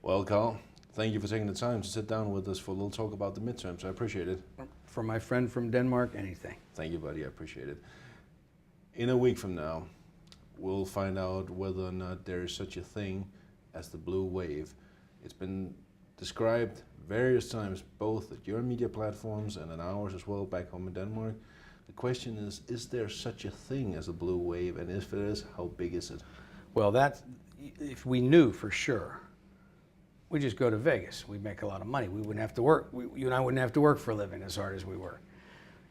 Well, Carl, thank you for taking the time to sit down with us for a little talk about the midterms. I appreciate it. For my friend from Denmark, anything. Thank you, buddy. I appreciate it. In a week from now, we'll find out whether or not there is such a thing as the blue wave. It's been described various times, both at your media platforms and in ours as well back home in Denmark. The question is there such a thing as a blue wave? And if there is, how big is it? Well, if we knew for sure, we'd just go to Vegas. We'd make a lot of money. We wouldn't have to work. You and I wouldn't have to work for a living as hard as we work.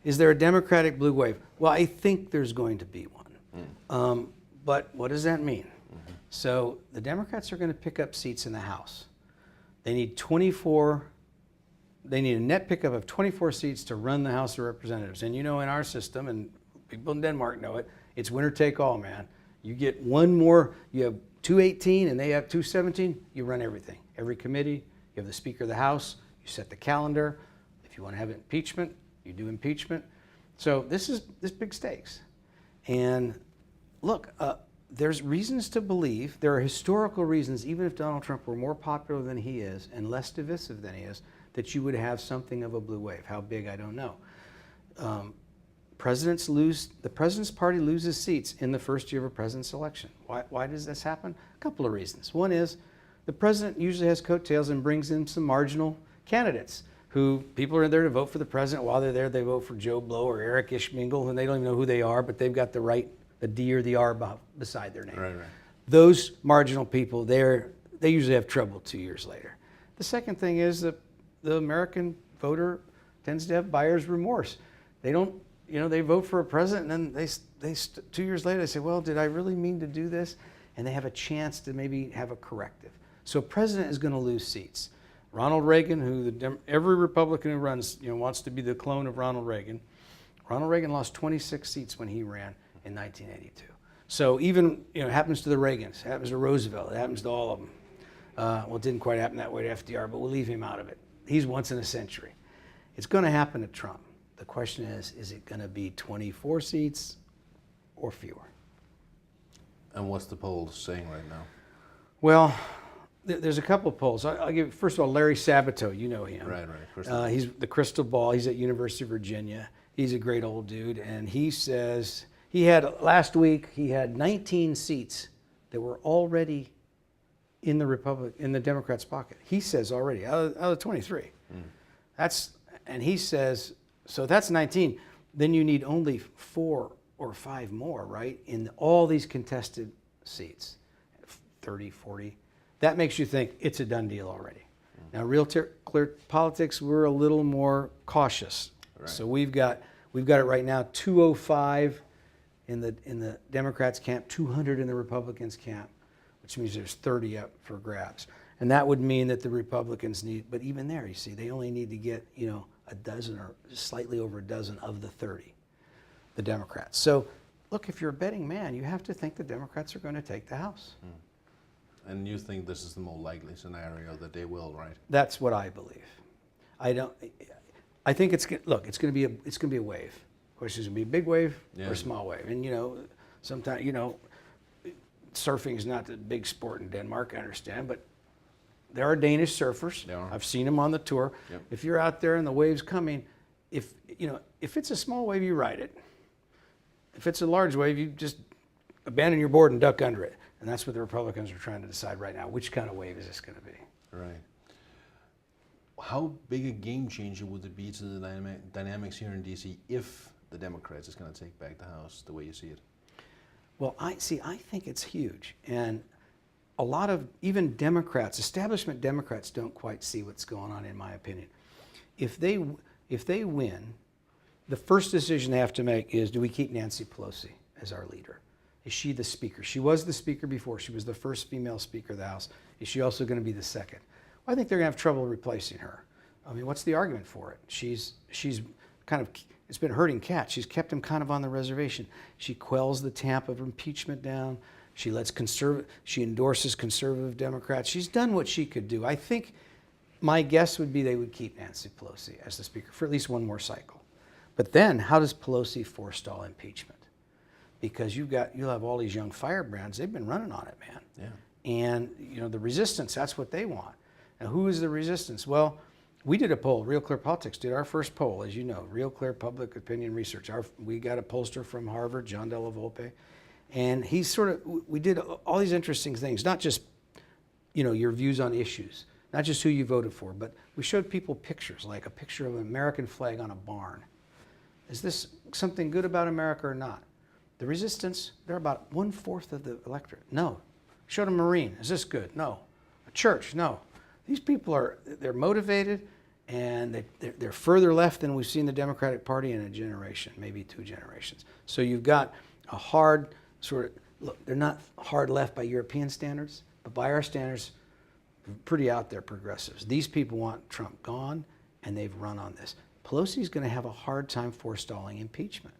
Is there a Democratic blue wave? Well, I think there's going to be one. But what does that mean? Mm-hmm. So the Democrats are going to pick up seats in the House. They need a net pickup of 24 seats to run the House of Representatives. And in our system, and people in Denmark know it, it's winner take all, man. You get one more, you have 218 and they have 217, you run everything. Every committee, you have the Speaker of the House, you set the calendar. If you want to have impeachment, you do impeachment. So this big stakes. And look, there's reasons to believe, there are historical reasons, even if Donald Trump were more popular than he is and less divisive than he is, that you would have something of a blue wave. How big, I don't know. The president's party loses seats in the first year of a president's election. Why does this happen? A couple of reasons. One is the president usually has coattails and brings in some marginal candidates who people are there to vote for the president. While they're there, they vote for Joe Blow or Eric Ishmingle, and they don't even know who they are, but they've got the D or the R beside their name. Right. Those marginal people, they usually have trouble 2 years later. The second thing is that the American voter tends to have buyer's remorse. They don't, they vote for a president and then they 2 years later they say, well, did I really mean to do this? And they have a chance to maybe have a corrective. So a president is going to lose seats. Ronald Reagan, who every Republican who runs, wants to be the clone of Ronald Reagan. Ronald Reagan lost 26 seats when he ran in 1982. So even, it happens to the Reagans, it happens to Roosevelt, it happens to all of them. Well, it didn't quite happen that way to FDR, but we'll leave him out of it. He's once in a century. It's going to happen to Trump. The question is it going to be 24 seats or fewer? And what's the poll saying right now? Well, there's a couple of polls. I'll give, first of all, Larry Sabato, you know him. Right. He's the crystal ball. He's at University of Virginia. He's a great old dude. And he says, last week, he had 19 seats that were already in the Democrats' pocket. He says already, out of 23. And he says, so that's 19. Then you need only 4 or 5 more, right? In all these contested seats, 30, 40. That makes you think it's a done deal already. Now, Real Clear Politics, we're a little more cautious. Right. So we've got it right now, 205 in the Democrats' camp, 200 in the Republicans' camp, which means there's 30 up for grabs. And that would mean that the Republicans need, but even there, you see, they only need to get, a dozen or slightly over a dozen of the 30, the Democrats. So, look, if you're a betting man, you have to think the Democrats are going to take the House. And you think this is the more likely scenario that they will, right? That's what I believe. I think it's going to be a wave. The question is, going to be a big wave or a small wave. And sometimes surfing is not the big sport in Denmark, I understand, but there are Danish surfers. I've seen them on the tour. Yep. If you're out there and the wave's coming, if it's a small wave, you ride it. If it's a large wave, you just abandon your board and duck under it. And that's what the Republicans are trying to decide right now. Which kind of wave is this going to be? Right. How big a game changer would it be to the dynamics here in D.C. if the Democrats is going to take back the House the way you see it? Well, I think it's huge. And a lot of even Democrats, establishment Democrats, don't quite see what's going on, in my opinion. If they win, the first decision they have to make is, do we keep Nancy Pelosi as our leader? Is she the speaker? She was the speaker before. She was the first female speaker of the House. Is she also going to be the second? Well, I think they're going to have trouble replacing her. I mean, what's the argument for it? She's kind of, it's been herding cats. She's kept them kind of on the reservation. She quells the tap of impeachment down. She endorses conservative Democrats. She's done what she could do. I think my guess would be they would keep Nancy Pelosi as the speaker for at least one more cycle. But then, how does Pelosi forestall impeachment? Because you'll have all these young firebrands. They've been running on it, man. Yeah. And the resistance, that's what they want. Now, who is the resistance? Well, we did a poll. Real Clear Politics did our first poll, as you know, Real Clear Public Opinion Research. We got a pollster from Harvard, John Della Volpe, and we did all these interesting things, not just, your views on issues, not just who you voted for, but we showed people pictures, like a picture of an American flag on a barn. Is this something good about America or not? The resistance, they're about 1/4 of the electorate. No. Showed a Marine. Is this good? No. A church? No. These people they're motivated, and they're further left than we've seen the Democratic Party in a generation, maybe 2 generations. So you've got a hard look, they're not hard left by European standards, but by our standards, pretty out there progressives. These people want Trump gone, and they've run on this. Pelosi's going to have a hard time forestalling impeachment.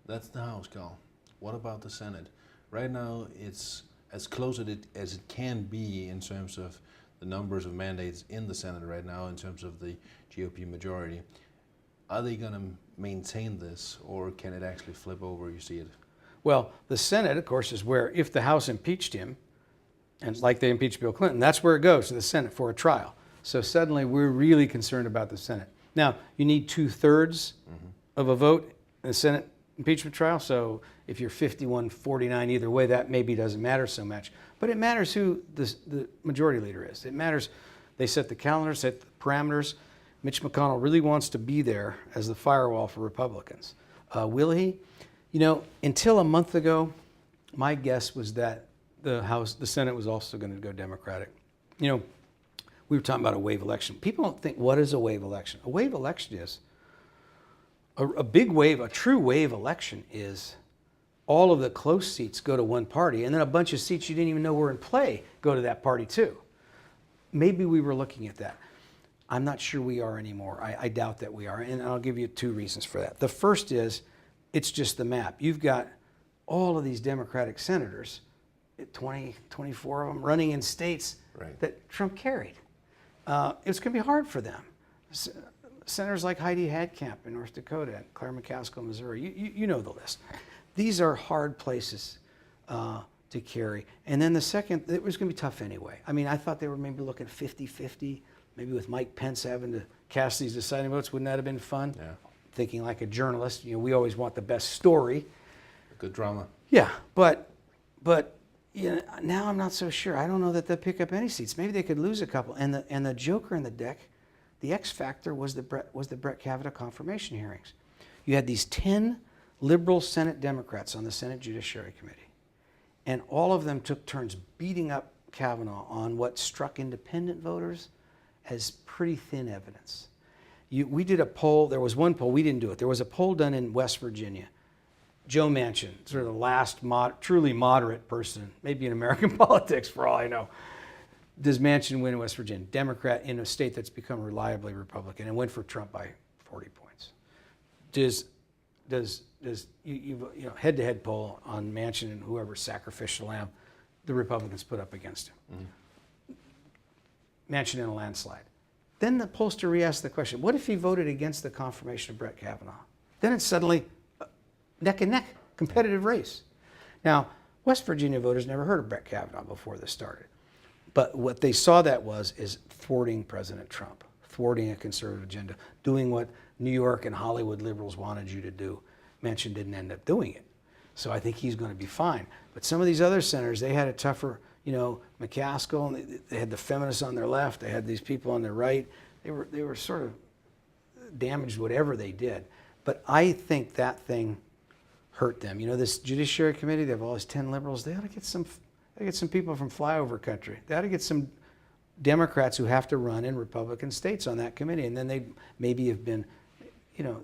That's the House, Cal. What about the Senate? Right now, it's as close as it can be in terms of the numbers of mandates in the Senate right now, in terms of the GOP majority. Are they going to maintain this, or can it actually flip over? You see it? Well, the Senate, of course, is where, if the House impeached him, and like they impeached Bill Clinton, that's where it goes to the Senate for a trial. So suddenly we're really concerned about the Senate. Now, you need 2/3 of a vote in the Senate impeachment trial. So if you're 51-49 either way, that maybe doesn't matter so much. But it matters who the majority leader is. It matters. They set the calendar, set the parameters. Mitch McConnell really wants to be there as the firewall for Republicans. Will he? Until a month ago, my guess was that the Senate was also going to go Democratic. We were talking about a wave election. People don't think, what is a wave election? A wave election is a big wave. A true wave election is all of the close seats go to one party, and then a bunch of seats you didn't even know were in play go to that party too. Maybe we were looking at that. I'm not sure we are anymore. I doubt that we are, and I'll give you 2 reasons for that. The first is, it's just the map. You've got all of these Democratic senators, 24 of them, running in states that Trump carried. It's going to be hard for them. Senators like Heidi Heitkamp in North Dakota and Claire McCaskill in Missouri, you know the list. These are hard places to carry. And then the second, it was going to be tough anyway. I mean, I thought they were maybe looking 50-50, maybe with Mike Pence having to cast these deciding votes. Wouldn't that have been fun? Yeah. Thinking like a journalist, we always want the best story. Good drama. Yeah, but now I'm not so sure. I don't know that they'll pick up any seats. Maybe they could lose a couple. And the joker in the deck, the X factor, was the Brett Kavanaugh confirmation hearings. You had these 10 liberal Senate Democrats on the Senate Judiciary Committee, and all of them took turns beating up Kavanaugh on what struck independent voters as pretty thin evidence. We did a poll. There was one poll. We didn't do it. There was a poll done in West Virginia. Joe Manchin, sort of the last truly moderate person, maybe in American politics for all I know. Does Manchin win in West Virginia? Democrat in a state that's become reliably Republican, and went for Trump by 40 points. Does head-to-head poll on Manchin and whoever sacrificial lamb the Republicans put up against him? Manchin in a landslide. Then the pollster re-asked the question, what if he voted against the confirmation of Brett Kavanaugh? Then it's suddenly neck and neck, competitive race. Now, West Virginia voters never heard of Brett Kavanaugh before this started. But what they saw that is thwarting President Trump, thwarting a conservative agenda, doing what New York and Hollywood liberals wanted you to do. Manchin didn't end up doing it. So I think he's going to be fine. But some of these other senators, they had a tougher, McCaskill, and they had the feminists on their left, they had these people on their right. They were sort of damaged whatever they did. But I think that thing hurt them. This Judiciary Committee, they have all these 10 liberals. They ought to get some people from flyover country. They ought to get some Democrats who have to run in Republican states on that committee. And then they maybe have been,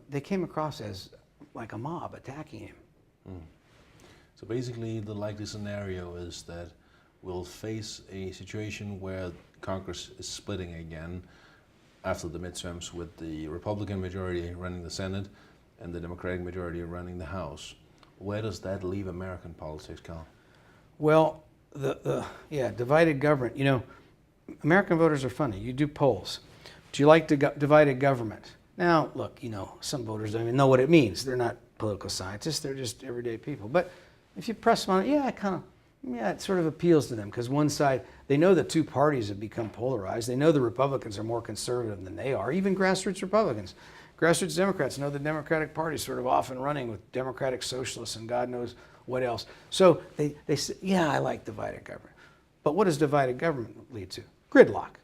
they came across as like a mob attacking him. So basically, the likely scenario is that we'll face a situation where Congress is splitting again after the midterms, with the Republican majority running the Senate and the Democratic majority running the House. Where does that leave American politics, Cal? Well, divided government. American voters are funny. You do polls. Do you like divided government? Now, look, some voters don't even know what it means. They're not political scientists. They're just everyday people. But if you press them on it, yeah, I kind of Yeah, it sort of appeals to them because one side, they know the two parties have become polarized. They know the Republicans are more conservative than they are, even grassroots Republicans. Grassroots Democrats know the Democratic Party is sort of off and running with Democratic Socialists and God knows what else. So they say, yeah, I like divided government. But what does divided government lead to? Gridlock.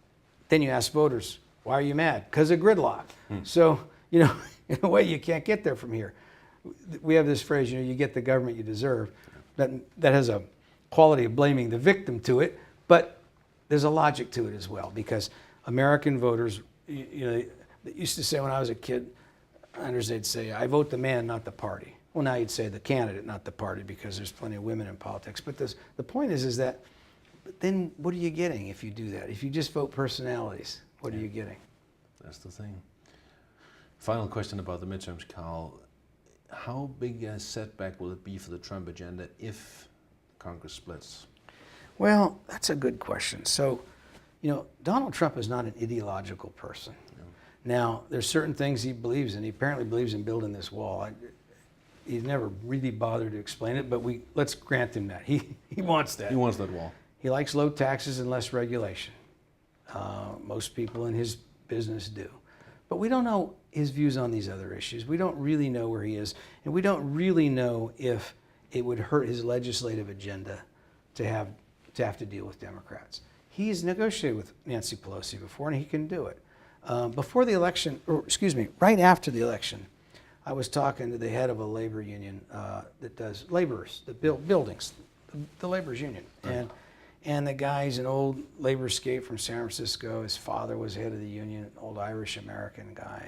Then you ask voters, why are you mad? Because of gridlock. So, you know, in a way, you can't get there from here. We have this phrase, you know, you get the government you deserve. That has a quality of blaming the victim to it, but there's a logic to it as well, because American voters, you know, they used to say when I was a kid, they'd say, I vote the man, not the party. Well, now you'd say the candidate, not the party, because there's plenty of women in politics. But the point is that then what are you getting if you do that? If you just vote personalities, what are you getting? That's the thing. Final question about the midterms, Carl. How big a setback will it be for the Trump agenda if Congress splits? Well, that's a good question. So, you know, Donald Trump is not an ideological person. No. Now, there's certain things he believes in. He apparently believes in building this wall. He's never really bothered to explain it, but let's grant him that. He wants that. He wants that wall. He likes low taxes and less regulation. Most people in his business do. But we don't know his views on these other issues. We don't really know where he is, and we don't really know if it would hurt his legislative agenda to have to deal with Democrats. He's negotiated with Nancy Pelosi before, and he can do it. Before the election, or excuse me, right after the election, I was talking to the head of a labor union that does laborers, that build buildings, the laborers union. And the guy's an old labor escape from San Francisco. His father was head of the union, an old Irish-American guy.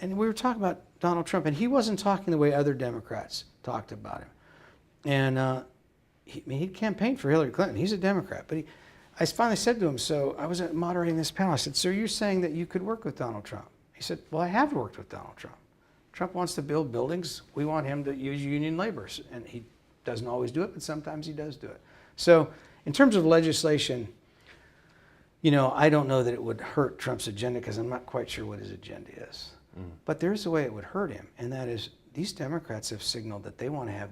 And we were talking about Donald Trump, and he wasn't talking the way other Democrats talked about him. And he'd campaigned for Hillary Clinton. He's a Democrat. But I finally said to him, so I was moderating this panel. I said, so you're saying that you could work with Donald Trump? He said, well, I have worked with Donald Trump. Trump wants to build buildings. We want him to use union labor. And he doesn't always do it, but sometimes he does do it. So in terms of legislation, you know, I don't know that it would hurt Trump's agenda because I'm not quite sure what his agenda is. But there is a way it would hurt him, and that is these Democrats have signaled that they want to have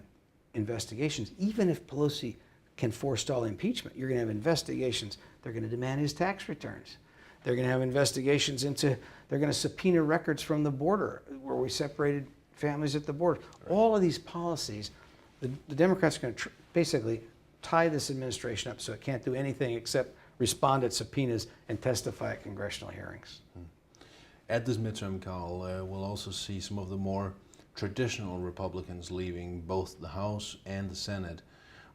investigations. Even if Pelosi can forestall impeachment, you're going to have investigations. They're going to demand his tax returns. They're going to have investigations into, they're going to subpoena records from the border where we separated families at the border. Right. All of these policies, the Democrats are going to basically tie this administration up so it can't do anything except respond to subpoenas and testify at congressional hearings. At this midterm call, we'll also see some of the more traditional Republicans leaving both the House and the Senate,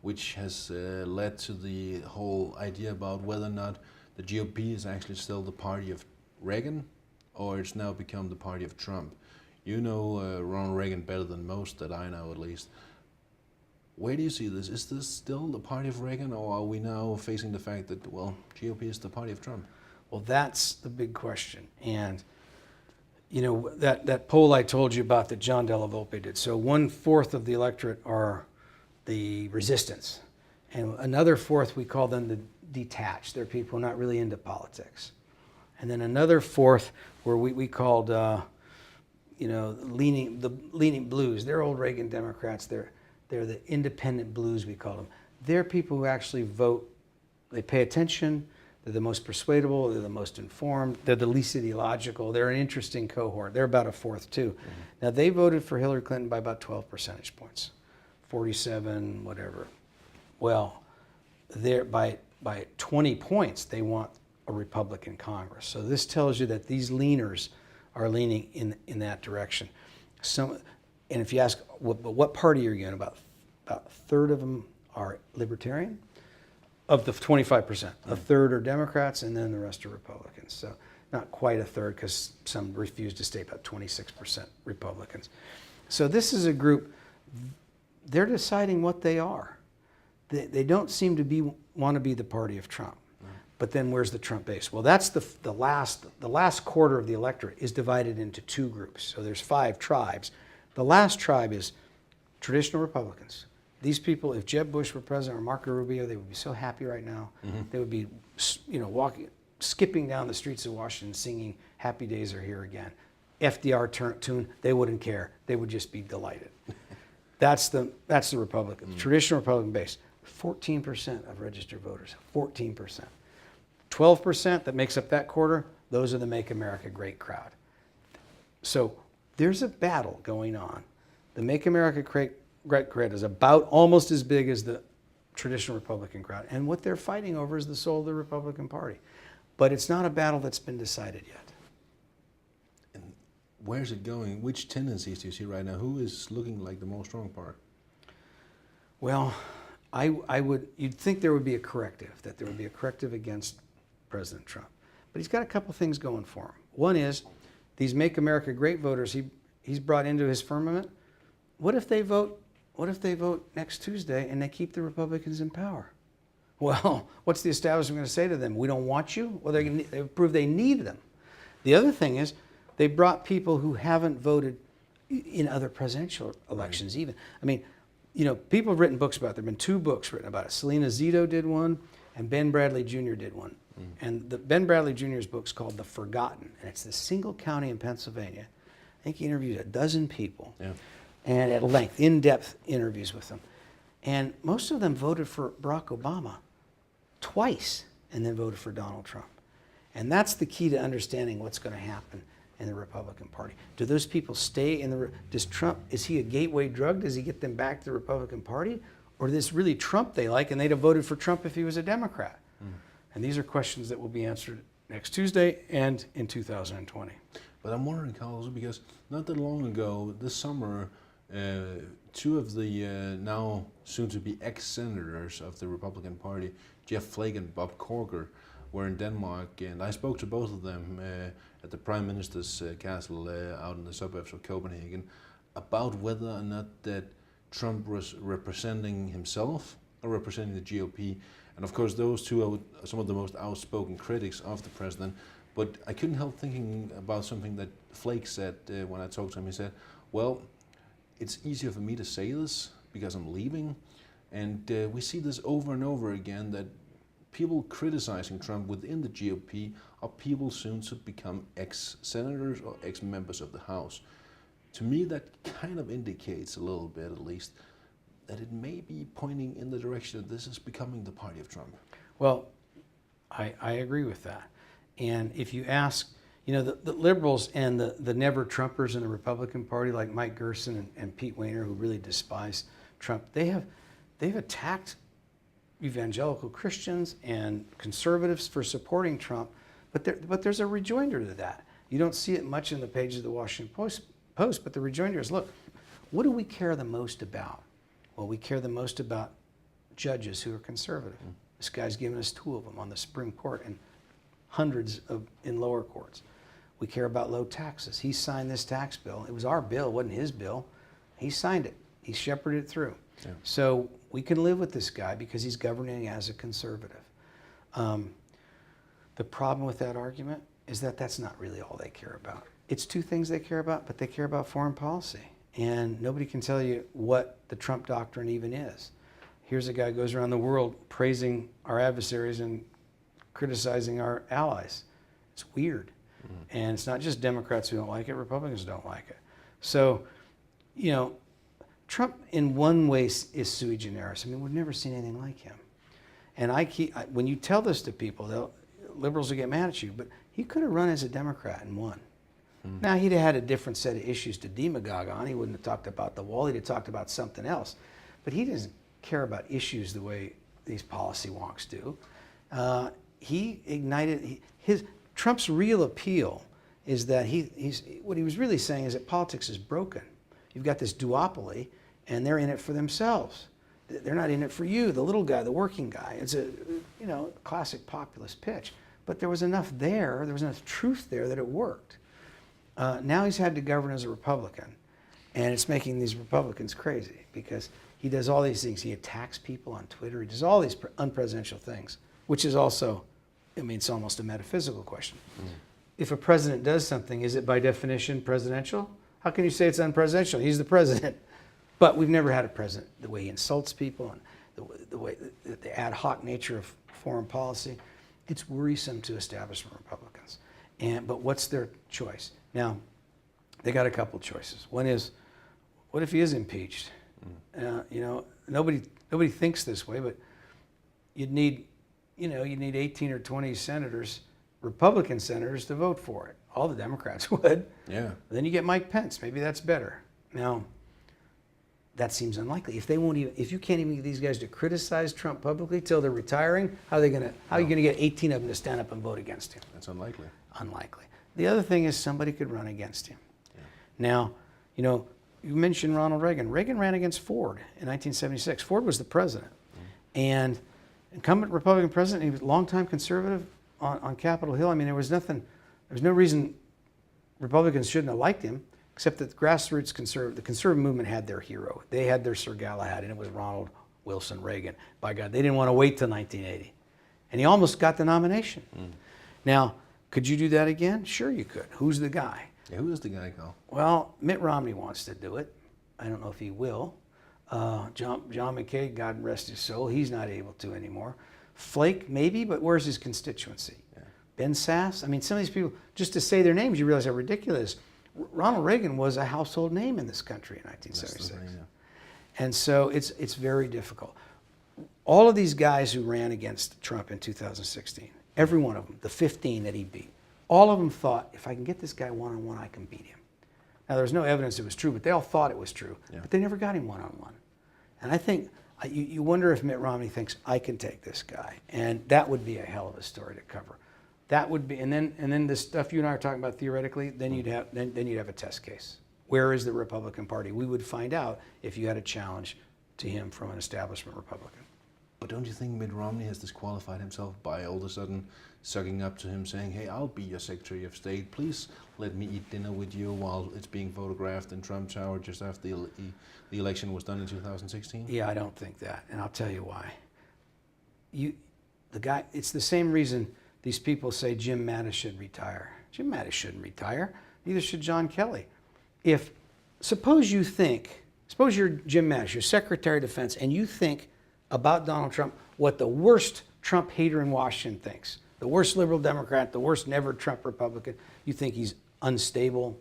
which has led to the whole idea about whether or not the GOP is actually still the party of Reagan or it's now become the party of Trump. You know Ronald Reagan better than most, that I know at least. Where do you see this? Is this still the party of Reagan, or are we now facing the fact that, well, GOP is the party of Trump? Well, that's the big question. And, you know, that poll I told you about that John Della Volpe did. So 1/4 of the electorate are the resistance. And another fourth, we call them the detached. They're people who are not really into politics. And then another fourth where we called, you know, the leaning blues. They're old Reagan Democrats. They're the independent blues, we call them. They're people who actually vote. They pay attention. They're the most persuadable. They're the most informed. They're the least ideological. They're an interesting cohort. They're about a fourth, too. Now, they voted for Hillary Clinton by about 12 percentage points, 47, whatever. Well, by 20 points, they want a Republican Congress. So this tells you that these leaners are leaning in that direction. And if you ask, what party are you in? About a third of them are Libertarian. Of the 25%, a third are Democrats, and then the rest are Republicans. So not quite a third, because some refuse to stay, about 26% Republicans. So this is a group, they're deciding what they are. They don't seem to want to be the party of Trump. But then where's the Trump base? Well, that's the last quarter of the electorate is divided into two groups. So there's 5 tribes. The last tribe is traditional Republicans. These people, if Jeb Bush were president or Marco Rubio, they would be so happy right now. They would be, you know, skipping down the streets of Washington singing "Happy Days Are Here Again." FDR tune, they wouldn't care. They would just be delighted. That's the Republican, traditional Republican base. 14% of registered voters, 14%. 12% that makes up that quarter, those are the Make America Great crowd. So there's a battle going on. The Make America Great crowd is about almost as big as the traditional Republican crowd. And what they're fighting over is the soul of the Republican Party. But it's not a battle that's been decided yet. And where's it going? Which tendencies do you see right now? Who is looking like the more strong part? Well, you'd think there would be a corrective, that there would be a corrective against President Trump. But he's got a couple things going for him. One is these Make America Great voters he's brought into his firmament. What if they vote next Tuesday and they keep the Republicans in power? Well, what's the establishment going to say to them? We don't want you? Well, they've proved they need them. The other thing is they brought people who haven't voted in other presidential elections even. I mean, you know, people have written books about it. There have been 2 books written about it. Selena Zito did one, and Ben Bradley Jr. did one. And Ben Bradley Jr.'s book's called The Forgotten, and it's the single county in Pennsylvania. I think he interviewed a dozen people, and at length, in-depth interviews with them. And most of them voted for Barack Obama twice, and then voted for Donald Trump. And that's the key to understanding what's going to happen in the Republican Party. Do those people stay in does Trump, is he a gateway drug? Does he get them back to the Republican Party? Or is this really Trump they like, and they'd have voted for Trump if he was a Democrat? And these are questions that will be answered next Tuesday and in 2020. But I'm wondering, Carlos, because not that long ago, this summer, 2 of the now soon-to-be ex-senators of the Republican Party, Jeff Flake and Bob Corker, were in Denmark, and I spoke to both of them at the Prime Minister's castle out in the suburbs of Copenhagen about whether or not that Trump was representing himself or representing the GOP. And of course, those 2 are some of the most outspoken critics of the president. But I couldn't help thinking about something that Flake said when I talked to him. He said, well, it's easier for me to say this because I'm leaving. And we see this over and over again, that people criticizing Trump within the GOP are people soon to become ex-senators or ex-members of the House. To me, that kind of indicates a little bit, at least, that it may be pointing in the direction that this is becoming the party of Trump. Well, I agree with that. And if you ask, you know, the liberals and the never Trumpers in the Republican Party, like Mike Gerson and Pete Wehner, who really despise Trump, they've attacked evangelical Christians and conservatives for supporting Trump, but there's a rejoinder to that. You don't see it much in the pages of the Washington Post, but the rejoinder is, look, what do we care the most about? Well, we care the most about judges who are conservative. This guy's given us 2 of them on the Supreme Court and hundreds in lower courts. We care about low taxes. He signed this tax bill. It was our bill, it wasn't his bill. He signed it. He shepherded it through. Yeah. So we can live with this guy because he's governing as a conservative. The problem with that argument is that that's not really all they care about. It's 2 things they care about, but they care about foreign policy. And nobody can tell you what the Trump doctrine even is. Here's a guy who goes around the world praising our adversaries and criticizing our allies. It's weird. And it's not just Democrats who don't like it, Republicans don't like it. So, you know, Trump in one way is sui generis. I mean, we've never seen anything like him. And when you tell this to people, liberals will get mad at you, but he could have run as a Democrat and won. Now, he'd have had a different set of issues to demagogue on. He wouldn't have talked about the wall. He'd have talked about something else. But he doesn't care about issues the way these policy wonks do. He ignited Trump's real appeal is that what he was really saying is that politics is broken. You've got this duopoly, and they're in it for themselves. They're not in it for you, the little guy, the working guy. It's a classic populist pitch. But there was enough truth there that it worked. Now he's had to govern as a Republican, and it's making these Republicans crazy because he does all these things. He attacks people on Twitter. He does all these unpresidential things, which is also, I mean, it's almost a metaphysical question. If a president does something, is it by definition presidential? How can you say it's unpresidential? He's the president. But we've never had a president, the way he insults people and the way the ad hoc nature of foreign policy, it's worrisome to establishment Republicans. But what's their choice? Now, they got a couple choices. One is, what if he is impeached? Nobody nobody thinks this way, but you'd need 18 or 20 senators, Republican senators, to vote for it. All the Democrats would. Yeah. Then you get Mike Pence. Maybe that's better. Now, that seems unlikely. If you can't even get these guys to criticize Trump publicly till they're retiring, how are you going to get 18 of them to stand up and vote against him? That's unlikely. Unlikely. The other thing is somebody could run against him. Yeah. Now, you mentioned Ronald Reagan. Reagan ran against Ford in 1976. Ford was the president. And incumbent Republican president, he was a longtime conservative on Capitol Hill. I mean, there was no reason Republicans shouldn't have liked him, except that the grassroots the conservative movement had their hero. They had their Sir Galahad, and it was Ronald Wilson Reagan. By God, they didn't want to wait till 1980. And he almost got the nomination. Now, could you do that again? Sure you could. Who's the guy? Yeah, who is the guy, Carl? Well, Mitt Romney wants to do it. I don't know if he will. John McCain, God rest his soul, he's not able to anymore. Flake, maybe, but where's his constituency? Yeah. Ben Sasse? I mean, some of these people, just to say their names, you realize how ridiculous. Ronald Reagan was a household name in this country in 1976. Thing, yeah. And so it's very difficult. All of these guys who ran against Trump in 2016, every one of them, the 15 that he beat, all of them thought, if I can get this guy one-on-one, I can beat him. Now, there's no evidence it was true, but they all thought it was true. Yeah. But they never got him one-on-one. And I think, you wonder if Mitt Romney thinks, I can take this guy. And that would be a hell of a story to cover. That would be, and then the stuff you and I are talking about theoretically, then you'd have a test case. Where is the Republican Party? We would find out if you had a challenge to him from an establishment Republican. But don't you think Mitt Romney has disqualified himself by all of a sudden sucking up to him, saying, hey, I'll be your Secretary of State. Please let me eat dinner with you while it's being photographed in Trump Tower just after the election was done in 2016? Yeah, I don't think that, and I'll tell you why. It's the same reason these people say Jim Mattis should retire. Jim Mattis shouldn't retire. Neither should John Kelly. Suppose you're Jim Mattis, you're Secretary of Defense, and you think about Donald Trump what the worst Trump hater in Washington thinks, the worst liberal Democrat, the worst never Trump Republican. You think he's unstable,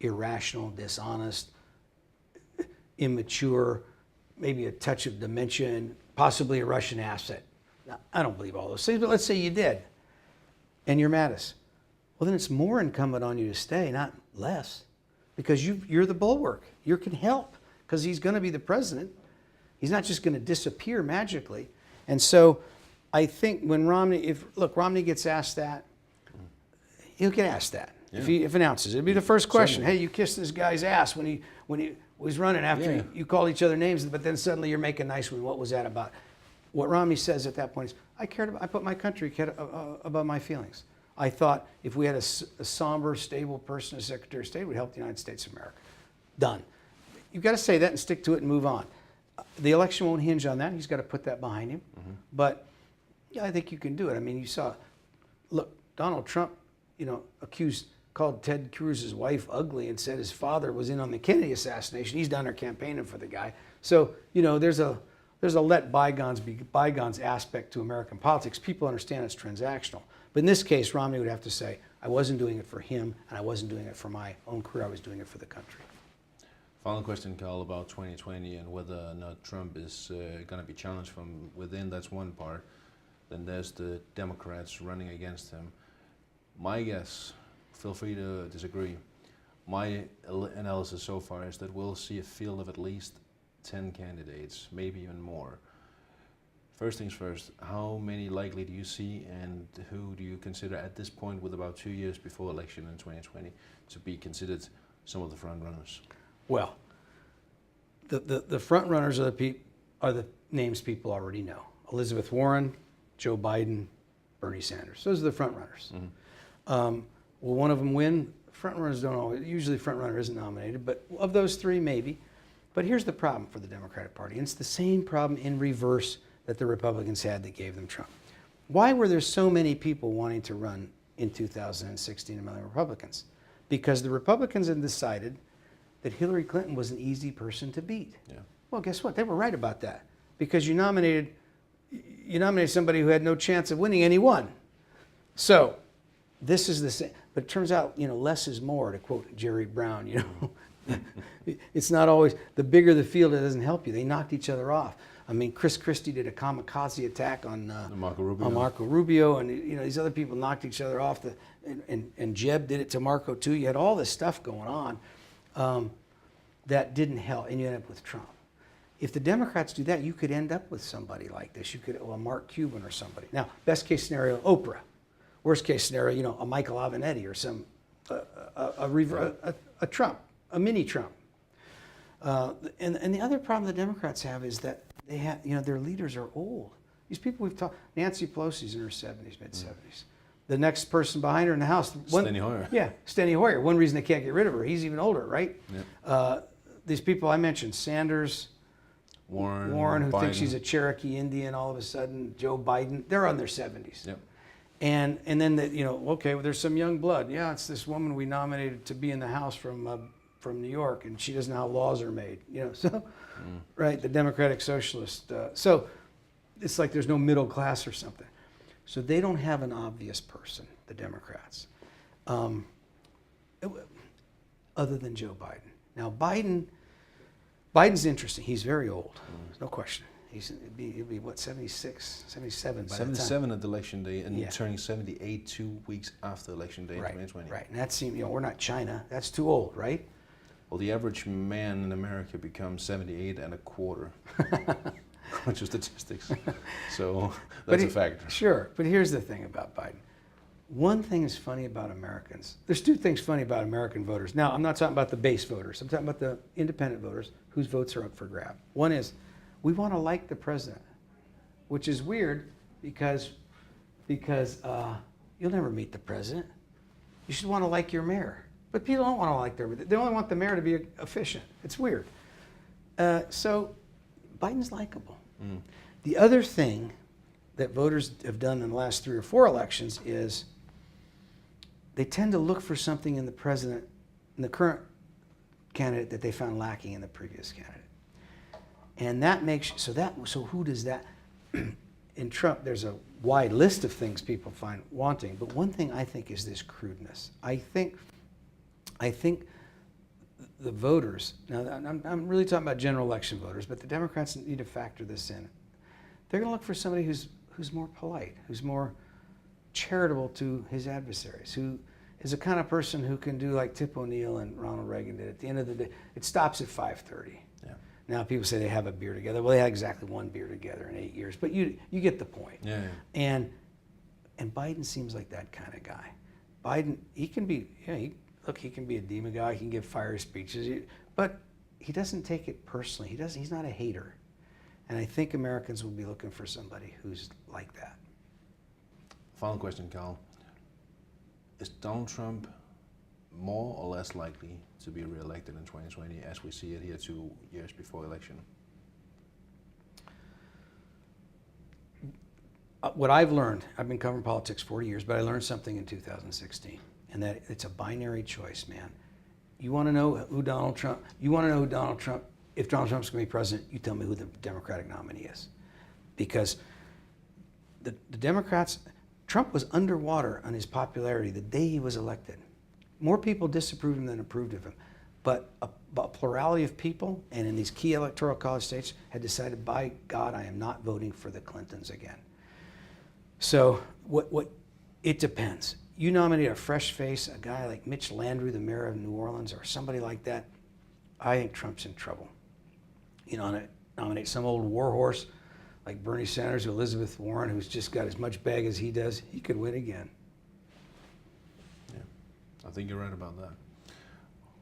irrational, dishonest, immature, maybe a touch of dementia, and possibly a Russian asset. Now, I don't believe all those things, but let's say you did, and you're Mattis. Well, then it's more incumbent on you to stay, not less, because you're the bulwark. You can help, because he's going to be the president. He's not just going to disappear magically. And so I think when Romney gets asked that, he'll get asked that. Yeah. If he announces it. It'll be the first question. Certainly. Hey, you kissed this guy's ass when he was running after you called each other names, but then suddenly you're making nice with him. What was that about? What Romney says at that point is, I put my country above my feelings. I thought if we had a somber, stable person as Secretary of State, it would help the United States of America. Done. You've got to say that and stick to it and move on. The election won't hinge on that. He's got to put that behind him. Mm-hmm. But yeah, I think you can do it. I mean, you saw, look, Donald Trump, called Ted Cruz's wife ugly and said his father was in on the Kennedy assassination. He's down there campaigning for the guy. So, there's a let bygones be bygones aspect to American politics. People understand it's transactional. But in this case, Romney would have to say, I wasn't doing it for him, and I wasn't doing it for my own career. I was doing it for the country. Final question, Carl, about 2020 and whether or not Trump is going to be challenged from within. That's one part. Then there's the Democrats running against him. My guess, feel free to disagree, my analysis so far is that we'll see a field of at least 10 candidates, maybe even more. First things first, how many likely do you see, and who do you consider at this point, with about 2 years before election in 2020, to be considered some of the front runners? Well, the front runners are the names people already know. Elizabeth Warren, Joe Biden, Bernie Sanders. Those are the front runners. Mm-hmm. Will one of them win? Front runners don't always, usually front runner isn't nominated, but of those three, maybe. But here's the problem for the Democratic Party, and it's the same problem in reverse that the Republicans had that gave them Trump. Why were there so many people wanting to run in 2016 among the Republicans? Because the Republicans had decided that Hillary Clinton was an easy person to beat. Yeah. Well, guess what? They were right about that, because you nominated somebody who had no chance of winning, and he won. So this is the same. But it turns out, less is more, to quote Jerry Brown. It's not always, the bigger the field, it doesn't help you. They knocked each other off. I mean, Chris Christie did a kamikaze attack on Marco Rubio. Marco Rubio, and these other people knocked each other off. And Jeb did it to Marco too. You had all this stuff going on that didn't help, and you end up with Trump. If the Democrats do that, you could end up with somebody like this. You could, a Mark Cuban or somebody. Now, best case scenario, Oprah. Worst case scenario, a Michael Avenatti or some a Trump, a mini Trump. And the other problem the Democrats have is that they have, their leaders are old. These people we've talked, Nancy Pelosi's in her 70s, mid-70s. The next person behind her in the House. Steny Hoyer. Yeah, Steny Hoyer. One reason they can't get rid of her, he's even older, right? Yeah. These people I mentioned, Sanders, Warren, who Biden. thinks she's a Cherokee Indian all of a sudden, Joe Biden, they're on their 70s. Yep. And then, okay, well, there's some young blood. Yeah, it's this woman we nominated to be in the House from New York, and she doesn't know how laws are made. Right, the Democratic Socialist. So it's like there's no middle class or something. So they don't have an obvious person, the Democrats, other than Joe Biden. Now, Biden's interesting. He's very old, no question. He'll be what, 76, 77 by 77 at election day, and Yeah. turning 78 2 weeks after election day in 2020. Right, and that seems, we're not China. That's too old, right? Well, the average man in America becomes 78 and a quarter, according to statistics. So that's a factor. Sure, but here's the thing about Biden. One thing is funny about Americans. There's two things funny about American voters. Now, I'm not talking about the base voters. I'm talking about the independent voters whose votes are up for grab. One is, we want to like the president, which is weird because you'll never meet the president. You should want to like your mayor. But people don't want to like their mayor. They only want the mayor to be efficient. It's weird. So Biden's likable. The other thing that voters have done in the last 3 or 4 elections is they tend to look for something in the president, in the current candidate, that they found lacking in the previous candidate. And that makes, so who does that? In Trump, there's a wide list of things people find wanting, but one thing I think is this crudeness. I think the voters, now I'm really talking about general election voters, but the Democrats need to factor this in. They're going to look for somebody who's more polite, who's more charitable to his adversaries, who is a kind of person who can do like Tip O'Neill and Ronald Reagan did. At the end of the day, it stops at 5:30. Yeah. Now people say they have a beer together. Well, they had exactly 1 beer together in 8 years, but you get the point. Yeah. And Biden seems like that kind of guy. Biden, he can be, he can be a demon guy. He can give fiery speeches, but he doesn't take it personally. He's not a hater. And I think Americans will be looking for somebody who's like that. Final question, Carl. Is Donald Trump more or less likely to be reelected in 2020 as we see it here 2 years before election? What I've learned, I've been covering politics 40 years, but I learned something in 2016, and that it's a binary choice, man. You want to know who Donald Trump, if Donald Trump's going to be president, you tell me who the Democratic nominee is. Because the Democrats, Trump was underwater on his popularity the day he was elected. More people disapproved of him than approved of him. But a plurality of people, and in these key electoral college states, had decided, by God, I am not voting for the Clintons again. So it depends. You nominate a fresh face, a guy like Mitch Landrieu, the mayor of New Orleans, or somebody like that, I think Trump's in trouble. You know, nominate some old warhorse like Bernie Sanders or Elizabeth Warren, who's just got as much bag as he does, he could win again. Yeah, I think you're right about that.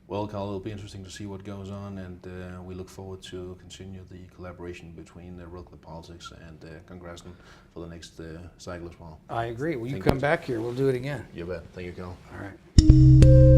Well, Carl, it'll be interesting to see what goes on, and we look forward to continue the collaboration between Real Clear Politics and Congressman for the next cycle as well. I agree. Will you Thank come you. back here? We'll do it again. You bet. Thank you, Carl. All right.